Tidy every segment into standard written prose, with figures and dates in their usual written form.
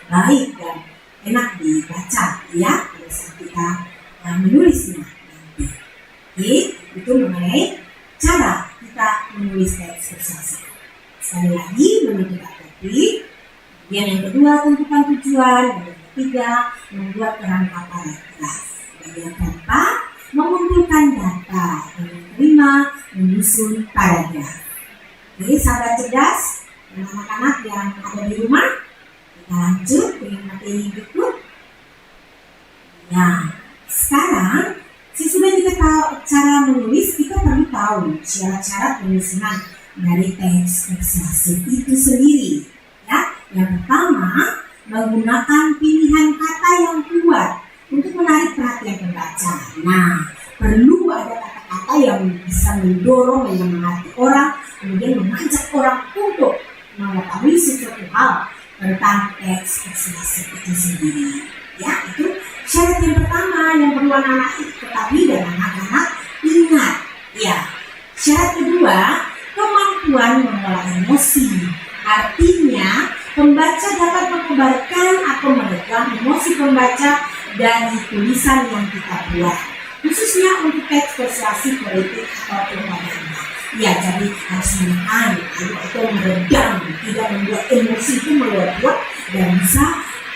baik dan enak dibaca ya pada saat kita menulisnya nanti. Oke, itu mengenai cara kita menulis teks persuasif. Sekali lagi menentukan topik, kemudian yang kedua tentukan tujuan, dan yang ketiga membuat peran kata jelas. Dan yang keempat mengumpulkan data, dan yang kelima menyusun paragraf. Oke, sahabat cerdas dan anak-anak yang ada di rumah, kita lanjut dengan materi berikut. Nah, sekarang sesudah kita tahu cara menulis, kita perlu tahu syarat-syarat penyusunan dari teks persuasif itu sendiri. Ya, yang pertama menggunakan pilihan kata yang kuat untuk menarik perhatian pembaca. Nah, perlu ada kata-kata yang bisa mendorong, menyemangati orang, kemudian mengajak orang untuk mengetahui sesuatu hal tentang teks persuasif itu sendiri. Ya, itu syarat yang pertama yang perlu anak-anak ketahui dan anak-anak ingat. Ya, syarat kedua kemampuan mengolah emosi. Artinya pembaca dapat mengobarkan atau meredam emosi pembaca dari tulisan yang kita buat, khususnya untuk teks persuasif, politik atau propaganda. Ya, jadi harus menekan atau meredam, tidak membuat emosi itu meluap-luap dan bisa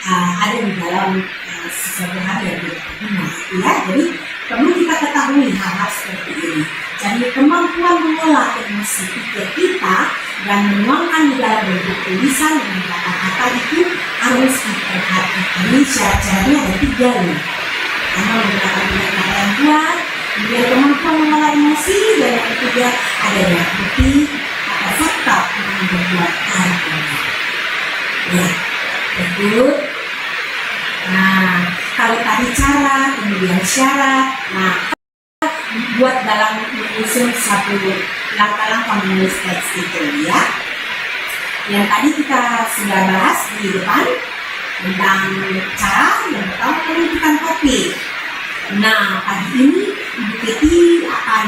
ada di dalam sesuatu hal yang tidak berguna. Ya, jadi perlu kita ketahui hal-hal seperti ini. Jadi kemampuan mengolah emosi pikir kita dan menuangkan di dalam bentuk tulisan dan kata-kata itu harus diperhatikan. Ini syarat-syaratnya ada 3 nih. Karena menggunakan kata yang kuat, kemudian kemampuan mengolah emosi, dan yang ketiga ada daya bukti atau fakta yang membuat argumen. Ya, betul. Nah, kalau tadi cara, kemudian syarat. Nah, buat dalam menyusun satu langkah-langkah menulis teks itu ya. Yang tadi kita sudah bahas di depan tentang cara yang pertama menentukan topik. Nah, pagi ini Ibu Keti akan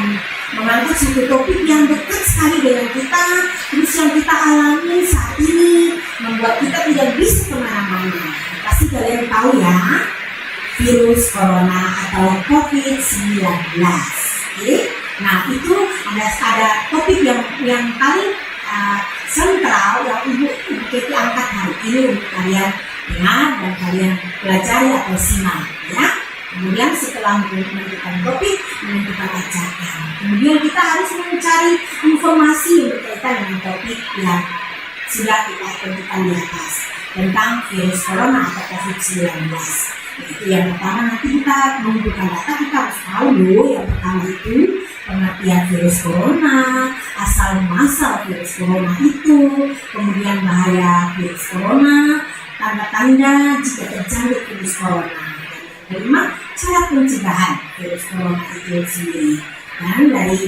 mengangkat satu topik yang dekat sekali dengan kita, terus yang kita alami saat ini membuat kita tidak bisa kemana-mana. Pasti kalian tahu ya, virus corona atau COVID-19. Oke? Nah, itu ada topik yang paling sentral yang Ibu Keti angkat hari ini untuk kalian dengar dan kalian pelajari atau simak ya. Kemudian setelah menentukan topik, menentukan ajakan. Kemudian kita harus mencari informasi yang berkaitan dengan topik yang sudah kita tentukan di atas tentang virus corona atau COVID-19. Itu yang pertama. Nanti kita mengumpulkan data, kita harus tahu loh. Yang pertama itu pengertian virus corona, asal muasal virus corona itu, kemudian bahaya virus corona, tanda-tanda jika terjangkit virus corona. Dan kelima, cara pencegahan virus corona itu sendiri. Dan dari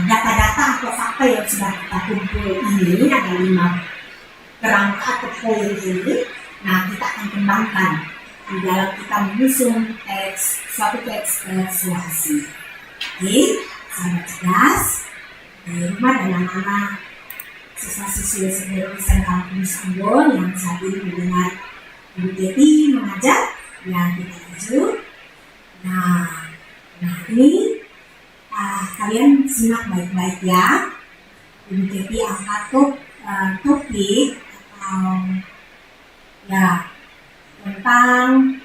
data-data atau fakta yang sudah kita kumpul ini, ada 5 kerangka atau poin ini. Nah, kita akan kembangkan di dalam kita menyusun suatu teks persuasif. Oke, sahabat cerdas di rumah dan anak-anak siswa-siswi SMK Kampus Ambon yang saat ini mendengar Ibu Keti mengajar, ya kita lanjut. Nah ini kalian simak baik-baik ya. Ibu Keti angkat topik atau ya tentang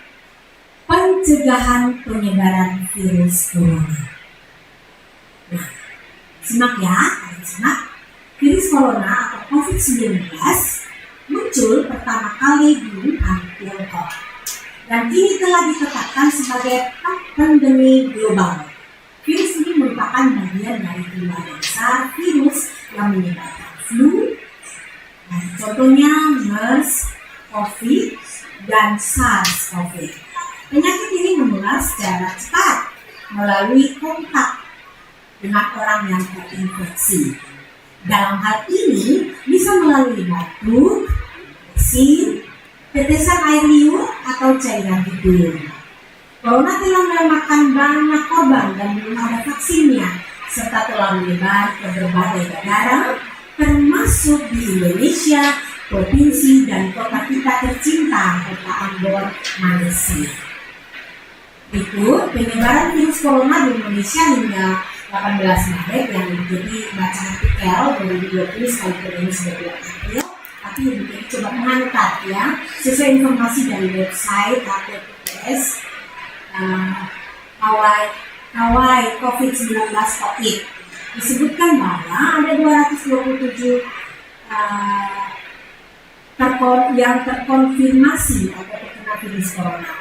pencegahan penyebaran virus corona. Nah, simak ya, kalian simak. Virus corona atau COVID-19 muncul pertama kali di Wuhan, Tiongkok, dan kini telah ditetapkan sebagai pandemi global. Virus ini merupakan bagian dari keluarga besar virus yang menyebabkan flu. Nah, contohnya MERS, COVID, dan SARS-CoV. Penyakit ini menular secara cepat melalui kontak dengan orang yang terinfeksi. Dalam hal ini bisa melalui batuk, bersin, tetesan air liur, atau cairan hidung. Corona telah memakan banyak korban dan belum ada vaksinnya, serta telah menyebar ke berbagai negara, termasuk di Indonesia, provinsi dan kota kita tercinta, kota Ambon, Malaysia. Berikut penyebaran virus corona di Indonesia hingga 18 Maret yang menjadi bacaan PL 2020 sekaligus 22 April. Tapi begini coba mengangkat ya, sesuai informasi dari website HTTPS Hawaii COVID-19 COVID. Disebutkan bahwa ada 227 yang terkonfirmasi atau terkena virus corona,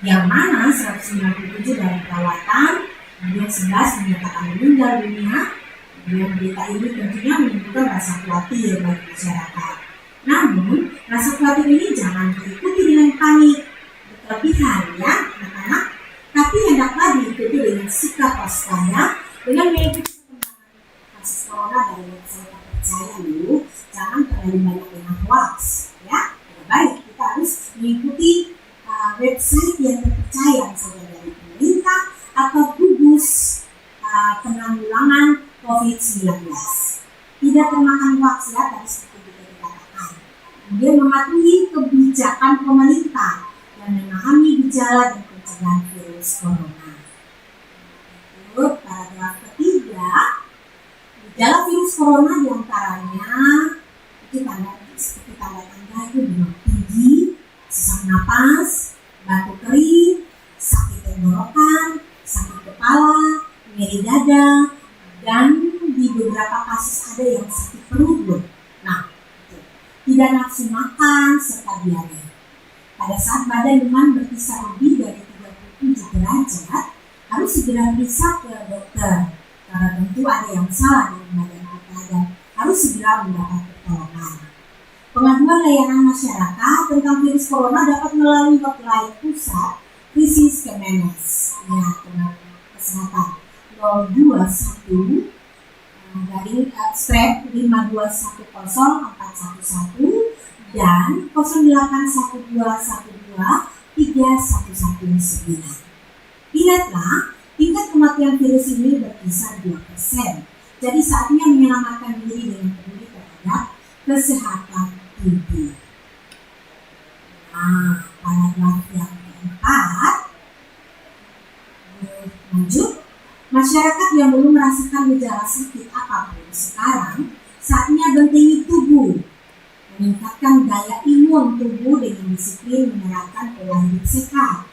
yang mana 197 dalam perawatan, kemudian 11 menyatakan meninggal dunia. Kemudian berita ini tentunya menimbulkan rasa khawatir bagi masyarakat. Namun, rasa khawatir ini jangan diikuti dengan panik berlebihan ya anak-anak, tapi hendaklah diikuti dengan sikap waspada dengan mengikuti perkembangan kasus corona dari website terpercaya dulu. Jangan terlalu banyak dengan hoax ya. Baik, kita harus mengikuti website yang terpercaya misalnya dari pemerintah atau gugus penanggulangan COVID-19. Tidak termakan hoax ya, tadi seperti kita dikatakan. Kemudian mematuhi kebijakan pemerintah dan memahami gejala dan pencegahan virus corona. Lalu paragraf ketiga, gejala virus corona diantaranya itu seperti tanda-tanda itu demam tinggi, sesak napas, batuk kering, sakit tenggorokan, sakit kepala, nyeri dada, dan di beberapa kasus ada yang sakit perut. Nah, tidak nafsu makan serta diare. Pada saat badan demam berkisar lebih dari 37 derajat, harus segera periksa ke dokter karena tentu ada yang salah dengan badan kita dan harus segera mendapat pertolongan. Pengaduan layanan masyarakat tentang virus corona dapat melalui hotline pusat krisis Kemenkes ya, kesehatan 021 strep 5210411 dan 0812123119. Ingatlah, tingkat kematian virus ini berkisar 2%. Jadi saatnya menyelamatkan diri dengan peduli terhadap kesehatan tubuh. Nah, paragraf yang keempat, lanjut. Masyarakat yang belum merasakan gejala sakit apapun sekarang, saatnya bentengi tubuh, meningkatkan daya imun tubuh dengan disiplin menerapkan pola hidup sehat.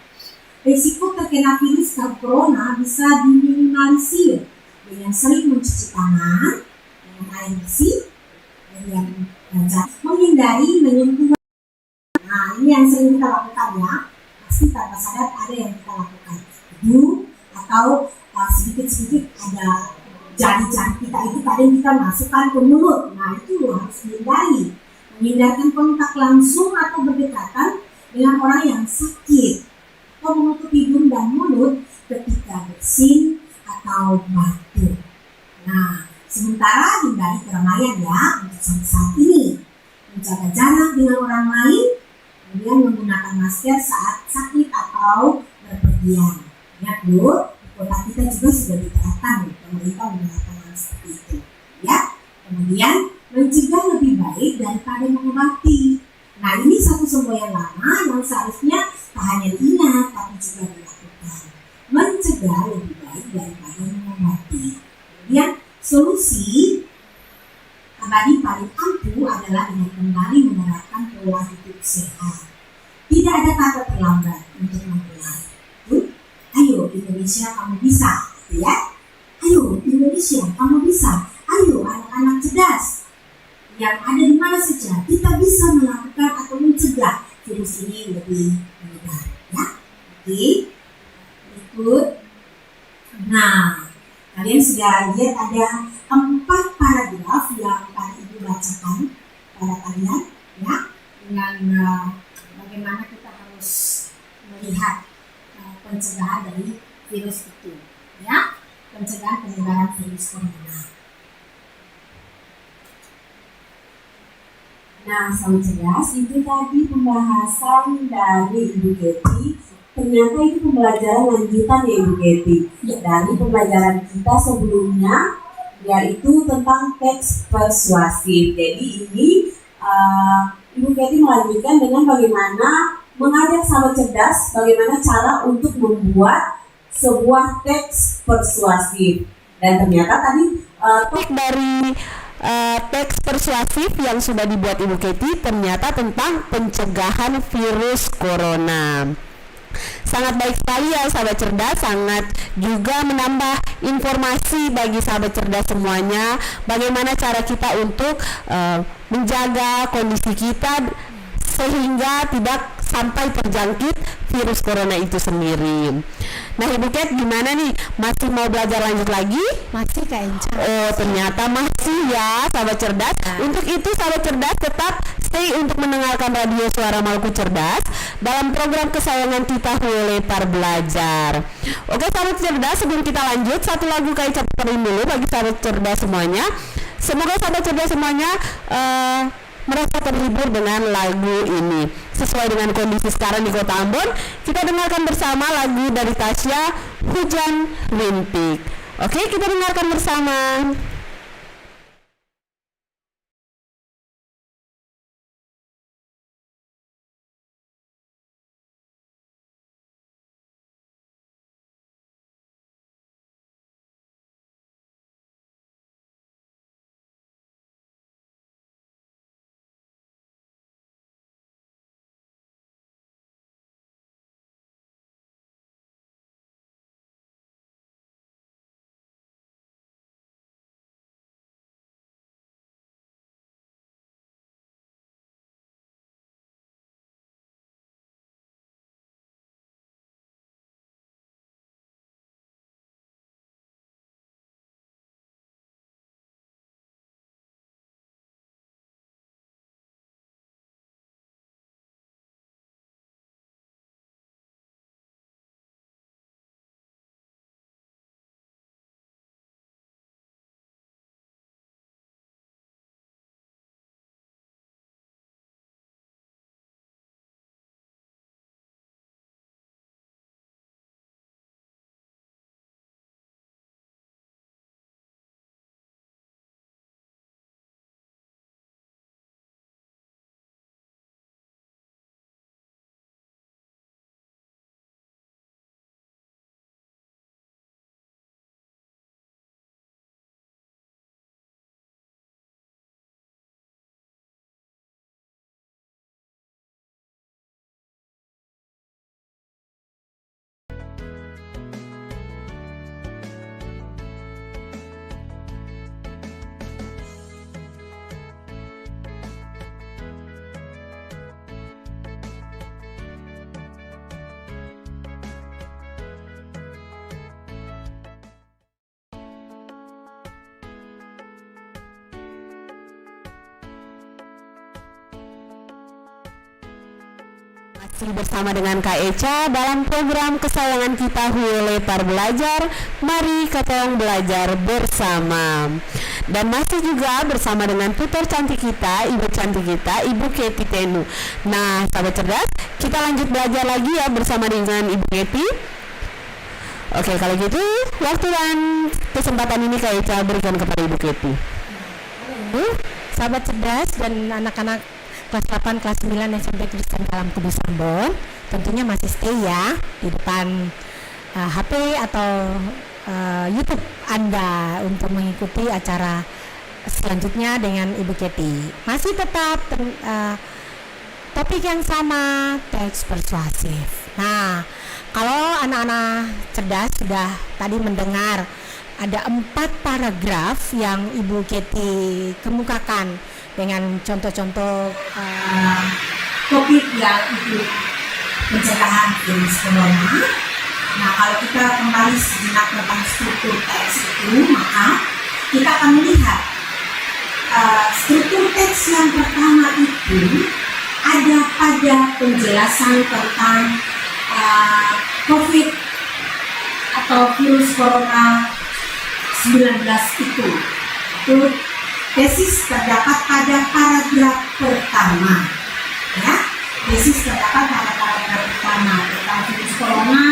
Risiko terkena virus corona bisa diminimalisir dengan sering mencuci tangan dengan air bersih dan yang menghindari menyentuh. Nah, ini yang sering kita lakukan ya, pasti tanpa sadar ada yang kita lakukan. Atau sedikit-sedikit ada jari-jari kita itu kadang kita masukkan ke mulut. Nah, itu harus dihindari. Menghindarkan kontak langsung atau berdekatan dengan orang yang sakit, atau menutup hidung dan mulut ketika bersin atau batuk. Nah, sementara hindari keramaian ya untuk sampai saat ini. Menjaga jarak dengan orang lain, kemudian menggunakan masker saat sakit atau berpergian. Ingat Bu, kota kita juga sudah diterapkan, pemerintah menerapkan hal seperti itu ya. Kemudian mencegah lebih baik daripada mengobati. Nah, ini satu semboyan lama yang seharusnya tak hanya diingat tapi juga dilakukan. Mencegah lebih baik daripada mengobati. Kemudian solusi abadi paling ampuh adalah dengan kembali menerapkan pola hidup sehat. Tidak ada kata terlambat untuk memulai. Ayo Indonesia kamu bisa, ya. Ayo Indonesia kamu bisa. Ayo anak-anak cerdas yang ada di mana saja, kita bisa melakukan atau mencegah virus ini lebih menyebar, ya. Oke, berikut. Nah, kalian sudah lihat ada 4 paragraf yang tadi Ibu bacakan pada kalian, ya, dengan bagaimana kita harus melihat pencegahan dari virus itu, ya, pencegahan penyebaran virus corona. Nah, sobat cerdas, itu tadi pembahasan dari Ibu Kety. Ternyata itu pembelajaran lanjutan ya Ibu Kety, dari pembelajaran kita sebelumnya, yaitu tentang teks persuasif. Jadi ini Ibu Kety melanjutkan dengan bagaimana mengajak sahabat cerdas, bagaimana cara untuk membuat sebuah teks persuasif. Dan ternyata tadi topik dari teks persuasif yang sudah dibuat Ibu Kety ternyata tentang pencegahan virus corona. Sangat baik sekali ya sahabat cerdas, sangat juga menambah informasi bagi sahabat cerdas semuanya, bagaimana cara kita untuk menjaga kondisi kita sehingga tidak sampai terjangkit virus corona itu sendiri. Nah Ibu Ket, gimana nih? Masih mau belajar lanjut lagi? Masih Kak Enca. Oh ternyata masih ya sahabat cerdas. Untuk itu sahabat cerdas tetap stay untuk mendengarkan radio Suara Maluku Cerdas dalam program kesayangan kita Huletar Belajar. Oke sahabat cerdas, sebelum kita lanjut, satu lagu Kak Enca puterin dulu bagi sahabat cerdas semuanya. Semoga sahabat cerdas semuanya merasa terhibur dengan lagu ini. Sesuai dengan kondisi sekarang di Kota Ambon, kita dengarkan bersama lagu dari Tasya, Hujan Rintik. Oke, kita dengarkan bersama. Masih bersama dengan Kak Eca dalam program kesayangan kita Huletar Belajar. Mari kita belajar bersama. Dan masih juga bersama dengan tutor cantik kita, ibu cantik kita, Ibu Kety Tenu. Nah sahabat cerdas, kita lanjut belajar lagi ya bersama dengan Ibu Kety. Oke, kalau gitu waktu dan kesempatan ini Kak Eca berikan kepada Ibu Kety. Sahabat cerdas dan anak-anak kelas 8, kelas 9 SMP Kristen dalam Kudus Ambon, tentunya masih stay ya di depan HP atau YouTube Anda untuk mengikuti acara selanjutnya dengan Ibu Kety. Masih tetap topik yang sama, teks persuasif. Nah, kalau anak-anak cerdas sudah tadi mendengar ada 4 paragraf yang Ibu Kety kemukakan dengan contoh-contoh topik yang itu pencegahan virus corona. Nah, kalau kita kembali sejenak tentang struktur teks itu, maka kita akan melihat struktur teks yang pertama itu ada pada penjelasan tentang COVID atau virus corona 19 itu. Tesis terdapat pada paragraf pertama, ya. Tesis terdapat pada paragraf pertama tentang virus corona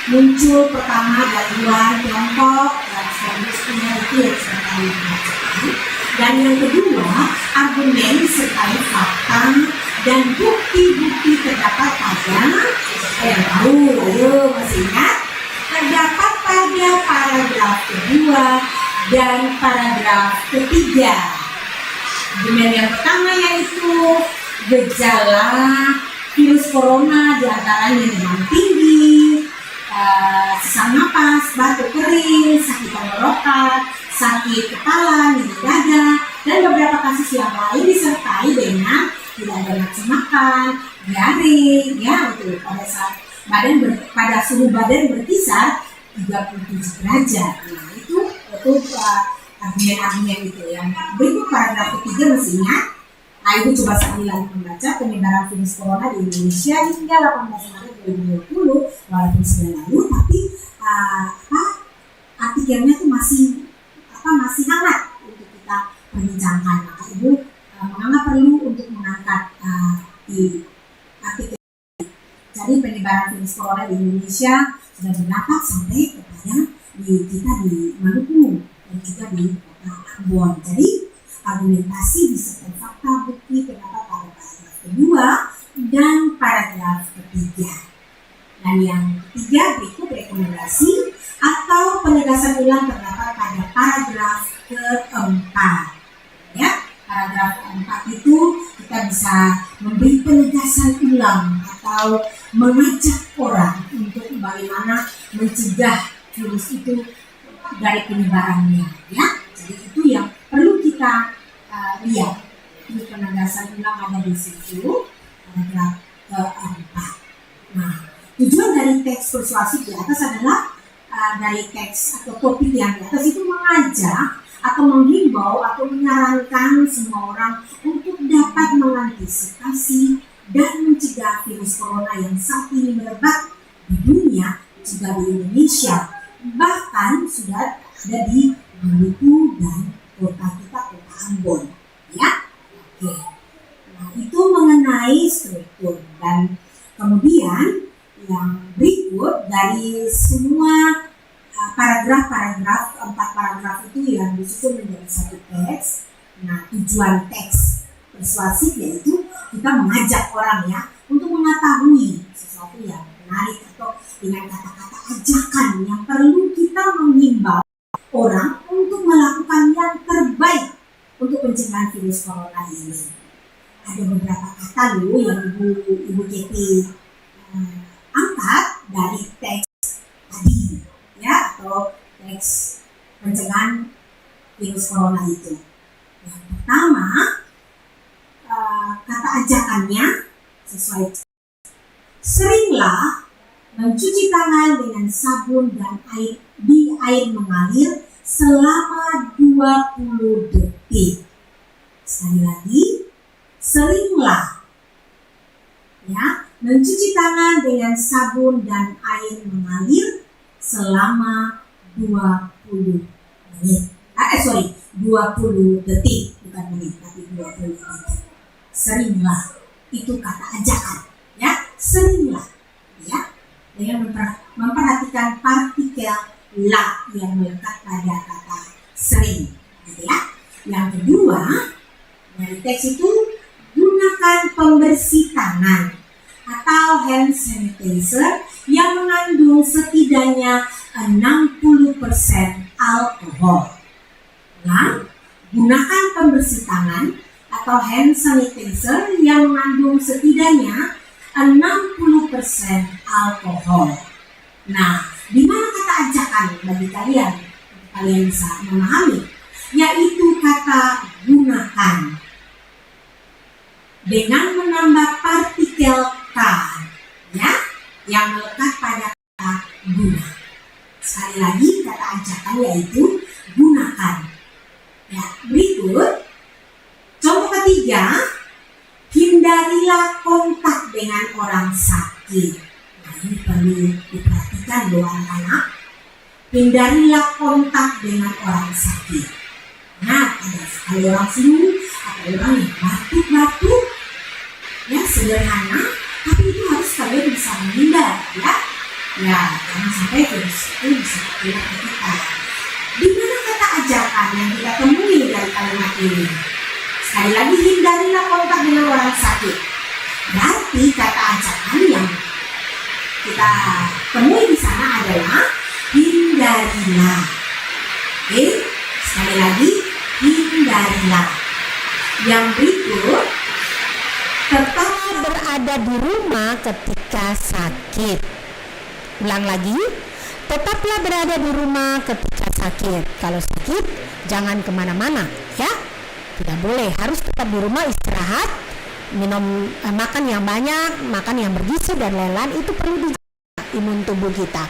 muncul pertama dari luar Tiongkok dan selanjutnya itu yang sedang dibacakan. Dan yang kedua, argumen serta fakta dan bukti-bukti terdapat pada yang tahu, ayo masih ingat? Terdapat pada paragraf kedua dan paragraf ketiga. Dengan yang pertama yaitu gejala virus corona diantaranya demam tinggi, sesak napas, batuk kering, sakit tenggorokan, sakit kepala, nyeri dada, dan beberapa kasus yang lain disertai dengan tidak ada nafsu makan, diare, ya itu pada saat pada suhu badan berkisar 37 derajat. Nah itu argumen-argumen itu yang berikut paragraf ketiga masih ingat. Nah itu coba sekali lagi membaca penyebaran virus corona di Indonesia hingga 18 Maret 2020 walaupun sudah lalu, tapi artikelnya itu masih hangat untuk kita perbincangkan. Maka Ibu menganggap perlu untuk mengangkat di artikel. Jadi penyebaran virus corona di Indonesia sudah berdampak sampai kepada kita di Maluku dan juga di kota Ambon. Jadi argumentasi disertai fakta bukti terdapat pada paragraf kedua dan paragraf ketiga. Dan yang ketiga berikut rekomendasi atau penegasan ulang terdapat pada paragraf keempat. Ya, paragraf keempat itu kita bisa memberi penegasan ulang atau mengajak orang untuk bagaimana mencegah virus itu dari penyebarannya. Ya, jadi itu yang perlu kita lihat. Ini penegasan ulang ada di situ paragraf keempat. Nah, tujuan dari teks persuasif di atas adalah dari teks atau topik yang di atas itu mengajak atau menghimbau atau menyarankan semua orang untuk dapat mengantisipasi dan mencegah virus corona yang saat ini merebak di dunia, juga di Indonesia, bahkan sudah ada di Maluku dan kota Ambon. Ya, oke. Nah itu mengenai struktur, dan kemudian yang berikut dari semua paragraf-paragraf, 4 paragraf itu yang disusun menjadi satu teks. Nah tujuan teks persuasif yaitu kita mengajak orang ya untuk mengetahui sesuatu yang menarik atau dengan kata-kata ajakan yang perlu kita menghimbau orang untuk melakukan yang terbaik untuk pencegahan virus corona ini. Ada beberapa kata loh yang Ibu Keti angkat dari teks tadi ya, atau teks pencegahan virus corona itu. Yang pertama, kata ajakannya sesuai: seringlah mencuci tangan dengan sabun dan air mengalir selama 20 detik. Sekali lagi, seringlah ya mencuci tangan dengan sabun dan air mengalir selama 20 menit. 20 detik, bukan menit, tapi 20 detik. Seringlah, itu kata ajakan, ya, seringlah, ya, dengan memperhatikan partikel la yang melekat pada kata sering, gitu ya. Yang kedua, dari teks itu gunakan pembersih tangan atau hand sanitizer yang mengandung setidaknya 60% alkohol. Nah, gunakan pembersih tangan atau hand sanitizer yang mengandung setidaknya 60% alkohol. Nah, di mana kata ajakan bagi kalian? Kalian bisa memahami, yaitu kata gunakan dengan menambah partikel K ya, yang melekat pada kata guna. Sekali lagi kata ajakan yaitu gunakan. Ya, berikut contoh ketiga, hindarilah kontak dengan orang sakit. Nah, ini perlu diperhatikan loh anak-anak. Hindarilah kontak dengan orang sakit. Nah, ada orang flu atau orang yang batuk-batuk, ya sederhana, tapi itu harus kalian bisa menghindar, ya. Ya, jangan sampai virus itu bisa tertular ke kita. Di mana kata ajakan yang kita temui dari kalimat ini? Sekali lagi, hindarilah kontak dengan orang sakit. Berarti kata ajakan yang kita temui di sana adalah hindarilah. Oke, sekali lagi hindarilah. Yang berikut, Tetap berada di rumah ketika sakit. Ulang lagi, tetaplah berada di rumah ketika sakit. Kalau sakit, jangan kemana-mana, ya. Tidak boleh, harus tetap di rumah istirahat, makan yang banyak, makan yang bergizi dan lain-lain. Itu perlu dijaga imun tubuh kita.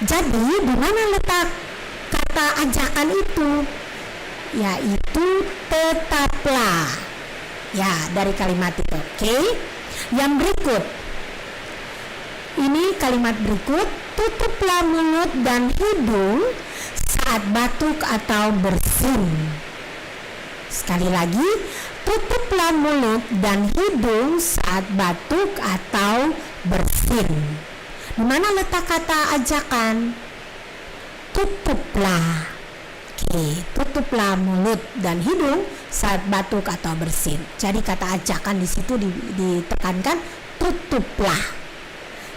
Jadi, di mana letak kata ajakan itu? Yaitu tetaplah. Ya, dari kalimat itu. Oke. Yang berikut. Ini kalimat berikut, tutuplah mulut dan hidung saat batuk atau bersin. Sekali lagi, tutuplah mulut dan hidung saat batuk atau bersin. Di mana letak kata ajakan? Tutuplah. Oke, tutuplah mulut dan hidung saat batuk atau bersin. Jadi kata ajakan di situ ditekankan tutuplah.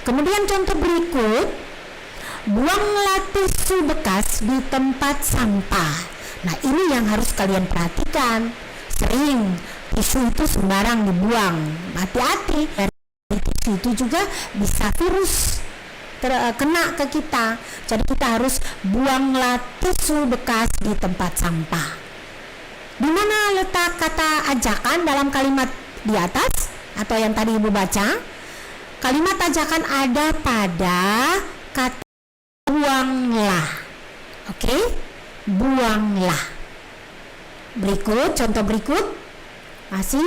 Kemudian contoh berikut, buanglah tisu bekas di tempat sampah. Nah, ini yang harus kalian perhatikan. Sering tisu itu sembarang dibuang. Hati-hati, dari tisu itu juga bisa virus kena ke kita. Jadi kita harus buanglah tisu bekas di tempat sampah. Di mana letak kata ajakan dalam kalimat di atas atau yang tadi Ibu baca? Kalimat ajakan ada pada kata buanglah. Oke? Buanglah. Berikut, contoh berikut. Masih,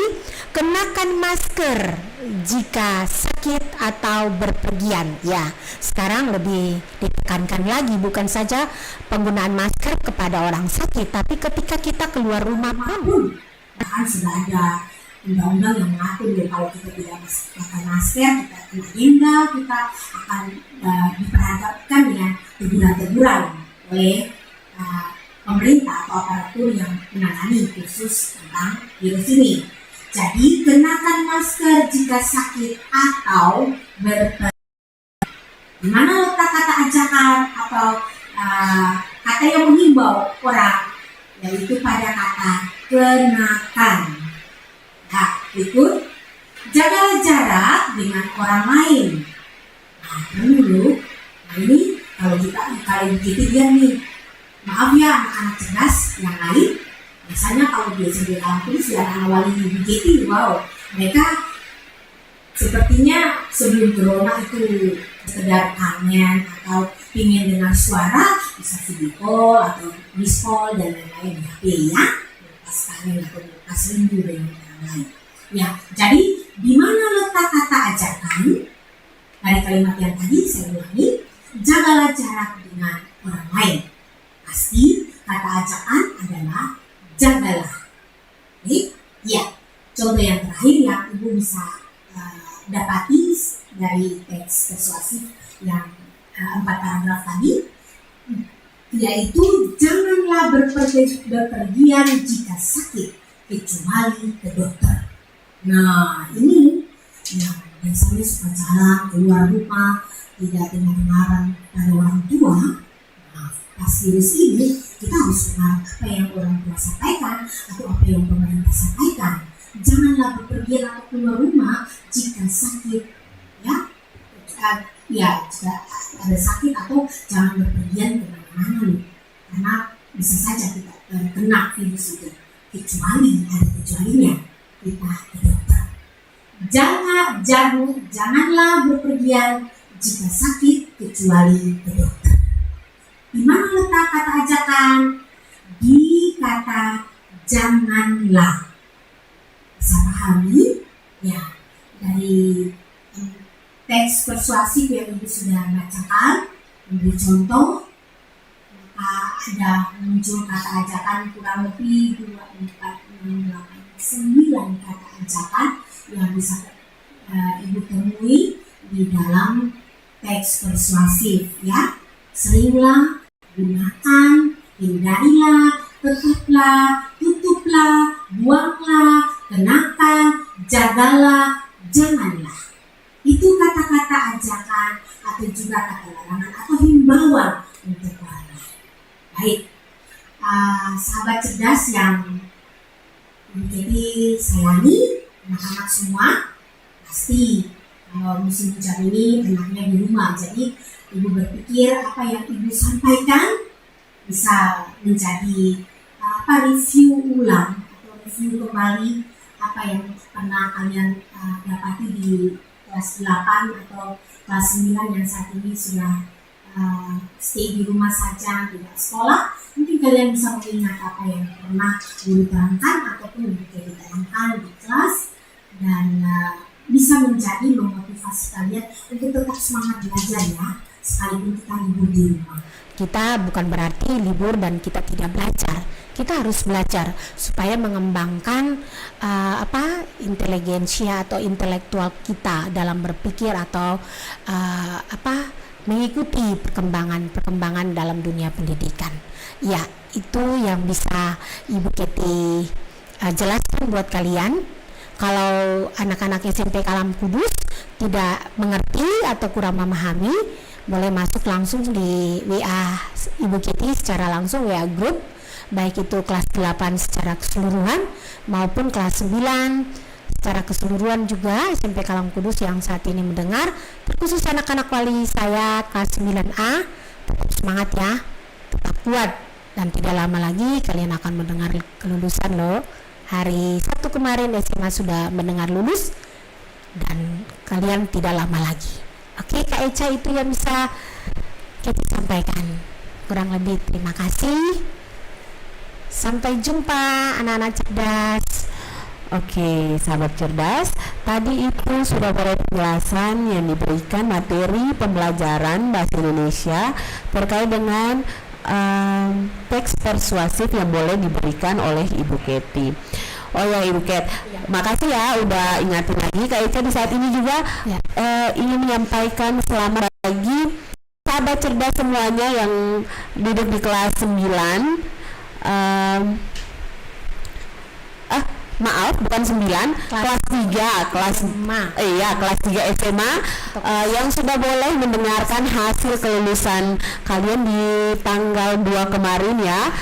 kenakan masker jika sakit atau berpergian. Ya, sekarang lebih ditekankan lagi, bukan saja penggunaan masker kepada orang sakit, tapi ketika kita keluar rumah pun. Bahkan sudah ada undang-undang yang mengatur kalau kita tidak pakai masker, kita kena denda, kita akan diperhadapkan dengan teguran-teguran oleh pemerintah atau aparatur yang menangani khusus tentang virus ini. Jadi, kenakan masker jika sakit atau berpergian. Di mana letak kata ajakan atau kata yang menghimbau orang, yaitu pada kata kenakan. Nah, berikut, jagalah jarak dengan orang lain. Nah, dulu, ini kalau begitu dia nih. Maaf ya anak-anak cerdas yang lain, biasanya kalau dia sendiri kampus dan awali BJT, wow, mereka sepertinya sebelum corona itu sekedar kangen atau ingin dengar suara, bisa video call atau miss call dan lain-lain di HP ya, pas kangen atau pas rindu dengan orang lain. Ya, jadi di mana letak kata ajakan dari kalimat yang tadi saya ulangi, jagalah jarak dengan orang lain. Pasti kata ajakan adalah jagalah. Oke? Ya, contoh yang terakhir yang Ibu bisa dapati dari teks persuasif yang 4 paragraf tadi, yaitu janganlah berpergian jika sakit kecuali ke dokter. Nah, ini yang biasanya suka jalan keluar rumah tidak dengar-dengaran dari orang tua. Pas virus ini, kita harus dengar apa yang orang tua sampaikan atau apa yang pemerintah sampaikan. Janganlah bepergian atau keluar rumah jika sakit, ya. Jika ada sakit atau jangan berpergian kemana-mana, karena bisa saja kita kena virus itu. Kecuali ada kecualinya, kita ke dokter. Janganlah berpergian jika sakit kecuali ke dokter. Di mana letak kata ajakan? Di kata janganlah. Bisa pahami? Ya, dari teks persuasif yang Ibu sudah bacakan, memberi contoh, maka ada muncul kata ajakan kurang lebih 2, 4, 6, 8, 9 kata ajakan yang bisa Ibu temui di dalam teks persuasif ya. Seringlah, gunakan, hindarilah, tetaplah, tutuplah, buanglah, kenakan, jagalah, janganlah. Itu kata-kata ajakan atau juga kata larangan atau himbauan untuk orang. Baik, sahabat cerdas yang jadi sayangi, anak-anak semua, pasti kalau musim hujan ini enaknya di rumah. Jadi ibu berpikir apa yang ibu sampaikan bisa menjadi review ulang atau review kembali apa yang pernah kalian dapati di kelas 8 atau kelas 9 yang saat ini sudah stay di rumah saja, tidak sekolah. Mungkin kalian bisa mengingat apa yang pernah guru terangkan ataupun guru terangkan di kelas, dan bisa menjadi memotivasi kalian untuk tetap semangat belajar ya, sekalipun kita libur di rumah. Kita bukan berarti libur dan kita tidak belajar. Kita harus belajar supaya mengembangkan inteligensia atau intelektual kita dalam berpikir atau mengikuti perkembangan dalam dunia pendidikan. Ya, itu yang bisa Ibu Keti jelaskan buat kalian. Kalau anak-anak SMP Kalam Kudus tidak mengerti atau kurang memahami, boleh masuk langsung di WA Ibu Keti secara langsung, WA grup, baik itu kelas 8 secara keseluruhan maupun kelas 9 secara keseluruhan juga SMP Kalam Kudus yang saat ini mendengar, terkhusus anak-anak wali saya kelas 9A. Tetap semangat ya, tetap kuat, dan tidak lama lagi kalian akan mendengar kelulusan loh. Hari Sabtu kemarin SMA sudah mendengar lulus dan kalian tidak lama lagi. Oke, Kak Eca, itu yang bisa kita sampaikan. Kurang lebih terima kasih. Sampai jumpa anak-anak cerdas. Oke, sahabat cerdas, tadi itu sudah ada penjelasan yang diberikan materi pembelajaran bahasa Indonesia terkait dengan teks persuasif yang boleh diberikan oleh Ibu Keti. Oh ya, Ibu Ket, makasih ya udah ingatin lagi. Kak Eca di saat ini juga ingin menyampaikan selamat bagi sahabat cerdas semuanya yang duduk di kelas 9. Maaf, bukan 9, kelas 3, kelas 3 SMA yang sudah boleh mendengarkan hasil kelulusan kalian di tanggal 2 kemarin ya.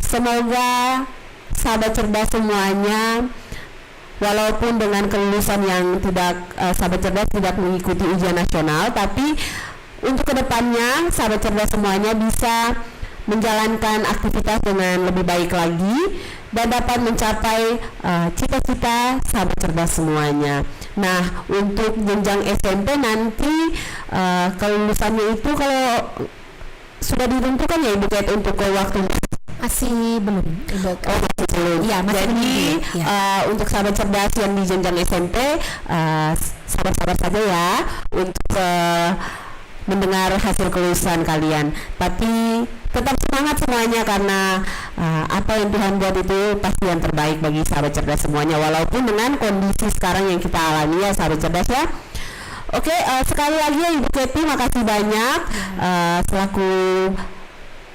Semoga sahabat cerdas semuanya, walaupun dengan kelulusan yang tidak sahabat cerdas tidak mengikuti ujian nasional, tapi untuk kedepannya sahabat cerdas semuanya bisa menjalankan aktivitas dengan lebih baik lagi dan dapat mencapai cita-cita sahabat cerdas semuanya. Nah, untuk jenjang SMP nanti kelulusannya itu kalau sudah ditentukan ya Ibu Ket untuk waktu Masih belum. masih belum. Ya, masih Jadi belum. untuk sahabat cerdas yang di jenjang SMP sabar-sabar saja ya untuk mendengar hasil kelulusan kalian, tapi tetap semangat semuanya karena apa yang Tuhan buat itu pasti yang terbaik bagi sahabat cerdas semuanya, walaupun dengan kondisi sekarang yang kita alami ya sahabat cerdas ya. Oke, sekali lagi ya Ibu Keti, makasih banyak selaku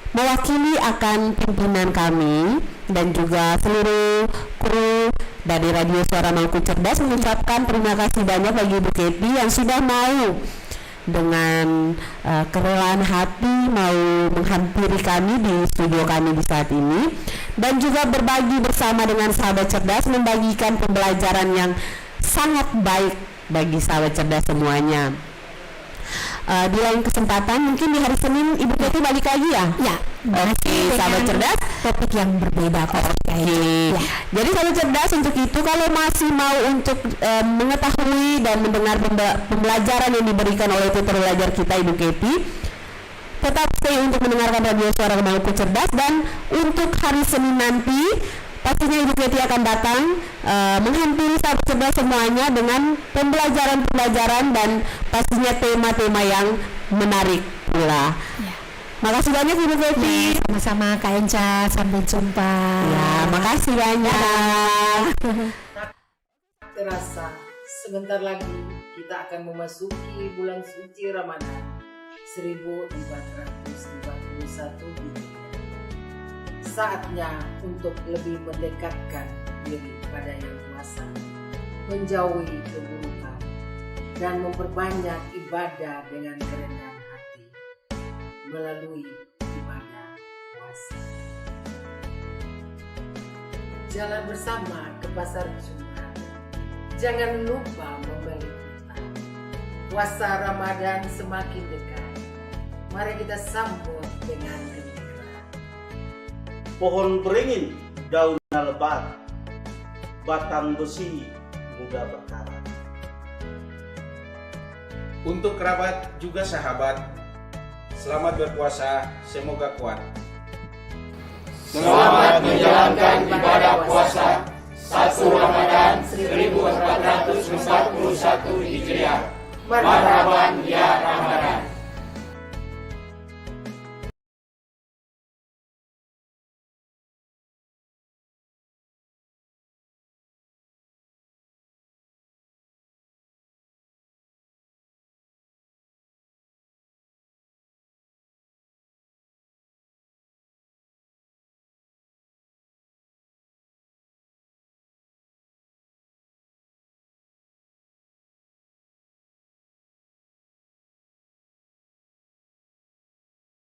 mewakili akan pimpinan kami dan juga seluruh kru dari Radio Suara Maluku Cerdas mengucapkan terima kasih banyak bagi Ibu Keti yang sudah mau dengan kerelaan hati mau menghampiri kami di studio kami di saat ini, dan juga berbagi bersama dengan sahabat cerdas, membagikan pembelajaran yang sangat baik bagi sahabat cerdas semuanya. Di lain kesempatan mungkin di hari Senin Ibu Keti balik lagi ya? Ya, Oke, sahabat cerdas, topik yang berbeda. Ya. Jadi sahabat cerdas, untuk itu kalau masih mau untuk mengetahui dan mendengar pembelajaran yang diberikan oleh tutor belajar kita Ibu Keti, tetap stay untuk mendengarkan Radio Suara Maluku Cerdas. Dan untuk hari Senin nanti pastinya Ibu Keti akan datang menghampiri sahabat cerdas semuanya dengan pembelajaran dan pastinya tema-tema yang menarik pula. Ya. Makasih banyak Ibu Keti. Sama-sama Kak Enca, sampai jumpa. Ya, makasih banyak. Terasa sebentar lagi kita akan memasuki bulan suci Ramadan 1441 Hijriah. Saatnya untuk lebih mendekatkan diri pada Yang Kuasa menjauhi keburukan, dan memperbanyak ibadah dengan kerendahan hati melalui ibadah puasa. Jalan bersama ke pasar Jumat. Jangan lupa membeli pita. Puasa Ramadan semakin dekat. Mari kita sambut dengan gembira. Pohon beringin daunnya lebat, batang besi mudah berkarat. Untuk kerabat juga sahabat, selamat berpuasa, semoga kuat. Selamat menjalankan ibadah puasa 1 Ramadan 1441 Hijriah. Marhaban ya Ramadan.